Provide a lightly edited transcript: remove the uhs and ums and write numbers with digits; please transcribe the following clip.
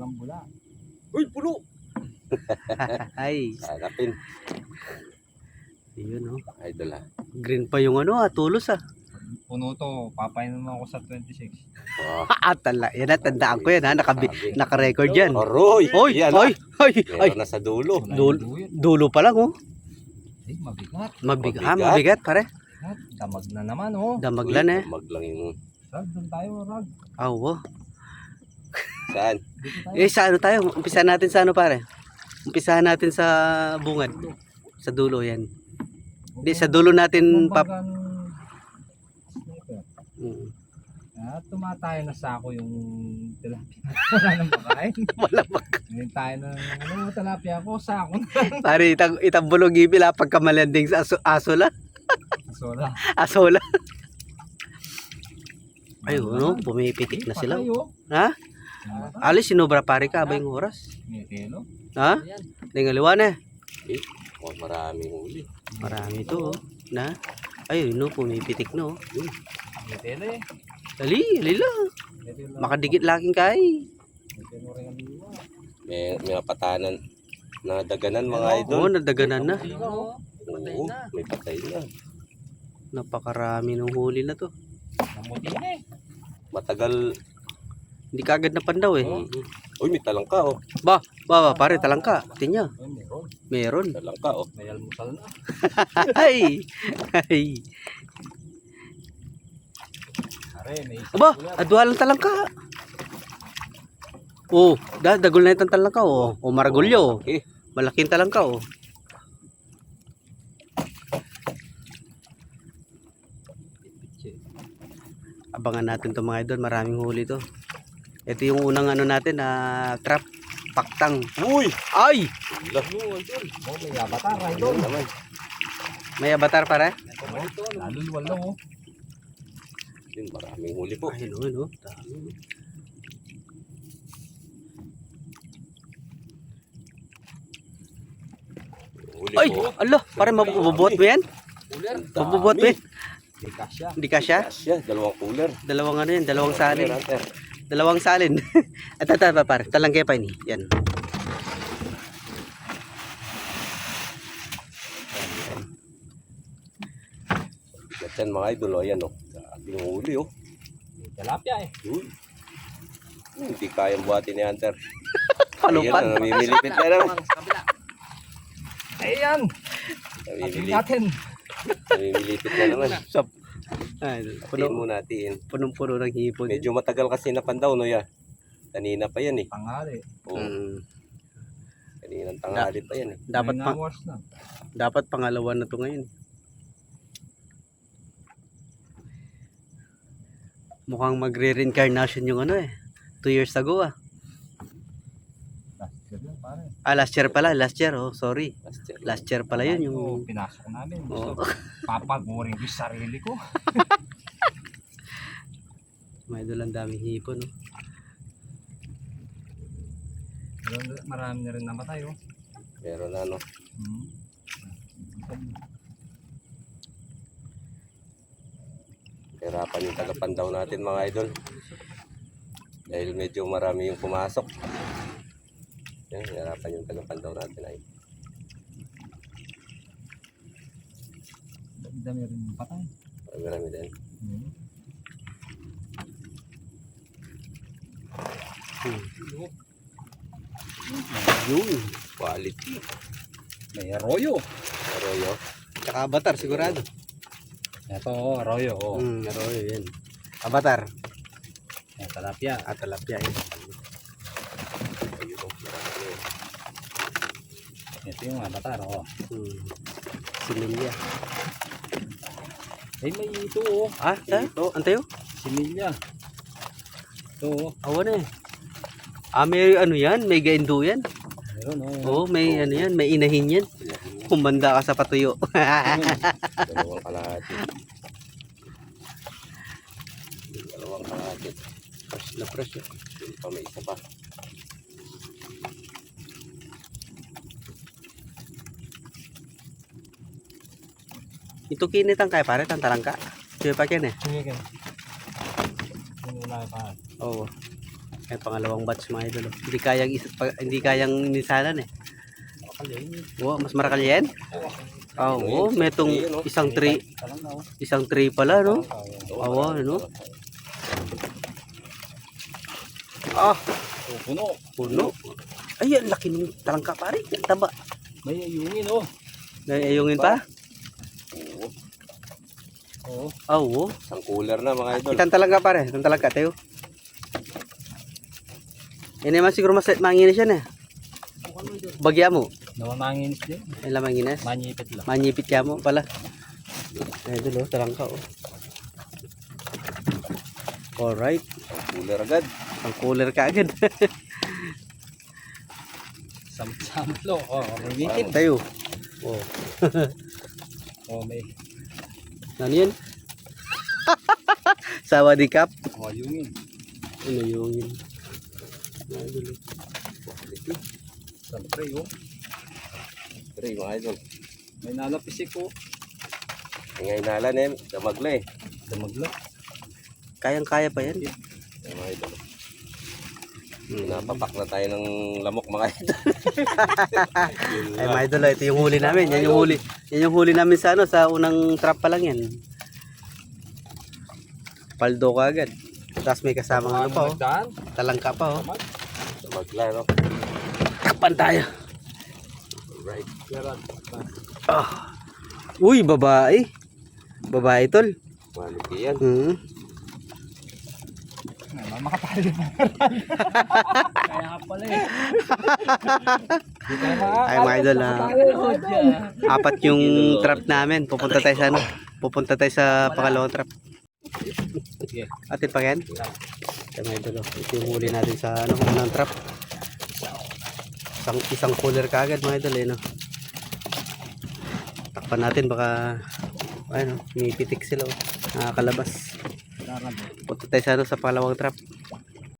Walang bula. Uy, puno! Ay, Hanapin. yun oh. Idol ha. Green pa yung ano tulos ah. Puno to, papainom ako sa 26. Oh, Tala, yan na, tandaan ko yan ha, naka-record yan. Aroy! Oy, Yan oy, oy, ay, Meron na sa dulo. dulo pa lang oh. Ay, mabigat. Mabigat pare. Damag na naman, oh. Damaglan eh. Mag lang yung... Rag, doon tayo, Rag. Oo. Saan? Dito tayo. Eh, sa ano tayo? Umpisahan natin sa ano pare? Umpisahan natin sa bungad. Sa dulo yan. Hindi, sa dulo natin Kumbagang sniper. Mm. Tumatayo na sa ako yung tilapia. Wala nang makain. Wala ba? Ngayon tayo na, tilapia ko, sa ako na. Pare, itambulong ipila pagkamalanding sa asola. Sola. Asola. Ay, ano? Pumipitik na sila. Ha? Alis, sinubra pare ka ba yung oras? May telo. Ha? Tingaliwan eh. Oh, maraming huli. Marami to oh. Na? Ay, no, pumipitik no. May telo eh. Dali, alila. May telo. Makadikit laking kay. May telo rin ang liwa. May napatanan na daganan mga Oo, idol. nadaganan na. Oo, may patay na. Napakarami ng huli na to. Namuti na eh. Matagal. Hindi kagad na pandaw eh. Uy, may talangka oh. Ba, pare, talangka. Tingnan. Ay, meron. Meron. Talangka oh. May almusal na. Ay. Ay. Are, may isa. Aba, adwalang talangka. Oh, dagol na itong talangka oh. O maragulyo. Okay. Malaking talangka oh. Abangan natin to mga idol, maraming huli to. Ito yung unang ano natin na trap, paktang. Uy! Ay! Oh, may avatar, idol. Naman. May avatar pare? Lalo wala oh. Yun, maraming huli po. Ay, no. Dami. Huli Ay, po. ala, pare mabubuhat mo yan? Mabubuhat mo yan? Di kasya. Hindi ka siya? Kasya, dalawang cooler. Dalawang ano yan, dalawang salin. Hunter. Dalawang salin. At pa pare, talangkay pa ini. Yan. Bigat yan mga idol. O, ayan oh. Grabe yung huli oh. May tilapia eh. Uy. Hindi kayang buhatin ni Hunter. Palupan. Ayan, namimilipit na naman. Sa kabila. Ayan. Natin. Namimilipit na naman. Ay, Tiin mo natin. punong-puno ng hipon. Medyo matagal kasi napandaw no ya. Kanina pa yan eh. Tangali. Oo, Mm, kaninang tanghali pa yan eh. dapat May pa, na-wash na. dapat pangalawa na to ngayon. Mukhang magre-reincarnation yung ano eh. 2 years ago ah. Last year lang, pare. Last year pala, last year oh, sorry. Last year. Last year pala yun yung Oo, pinasok namin. Oo. Gusto papagurin ko yung sarili ko. may doon daming hipon oh. Marami na rin namatay oh. Meron na no. Hmm. Hirapan yung tagapandaw natin mga idol. Dahil medyo marami yung pumasok. Yan, hirapan yung tagapandaw natin ay. Dami rin yung patay. Marami din. Hmm. Yun. Quality. May arroyo. Arroyo. Tsaka avatar sigurado. Ito, arroyo. Oh. Arroyo yan. Avatar. May tilapia. At talapia yun. Ayun, oh, marami. Ito yung avatar. Oh. Similya. Ay, may ito oh. Ah, Ito. antayo? Similya. Ito oh. Awan eh. Ah, may ano yan? May gaindo yan? Meron oh. Oo, may ano yan? May inahin yan. Kumanda ka sa patuyo. Dalawang kalahati. Dalawang kalahati. Fresh na fresh. Yun pa, may isa pa. Ito kinitan kaya pare, tantalang ka. Sige pa kin eh. Sige ka. Yung una pa. Oo. Ay, pangalawang batch mga idol. Oh. Hindi kayang nisanan eh. Oo, mas marakal yan? Oo, may itong isang tray pala, no? Oo, ano? Ah, puno. Ay, ang laki ng talangka pare. Ang taba. May ayungin oh. Ayungin pa? Oo. Oo. Isang cooler na mga idol. Itang talangka pare. Itang talangka tayo. Yan naman siguro manginis yan eh. Bagya mo. Nawamanginis din. Ay lang manginis. Manyipit lang. Manyipit ka mo pala. Ay idol oh, talangka oh. Alright. Isang cooler agad. Ang cooler ka agad. Samlo. Oh, may witin. Tayo. Oh. Oh, may Ano yun? Sawa di kap. ayungin. Ano yung yun? Idol oh. Siyempre yung Tray mga idol. may nalapisik ko. Ngay nalan eh. Damagla eh. Damagla. Kayang-kaya pa yan. Yan mga idol. Napapak na tayo ng lamok mga idol. Ay mga idol, ito yung huli namin. Yan yung huli. Yan yung huli namin sa ano, sa unang trap pa lang yan. Paldo ka agad. Tapos may kasamang ano pa oh. Nagdaan. Talangka pa oh. Damagla no. Takpan tayo. Right. Meron. Ah. Uy, babae. Babae tol. Quality yan. Makatali pa. Kaya ka pala eh. Ay mga idol, apat yung trap namin. Pupunta tayo sa ano? Pupunta tayo sa pangalawang trap. Sige. Atin pa yan? Ay mga idol, ito yung huli natin sa ano, unang trap. Isang cooler kaagad mga idol eh, no? Takpan natin baka ano, may pitik sila oh. Nakakalabas. Punta tayo sa ano, sa pangalawang trap.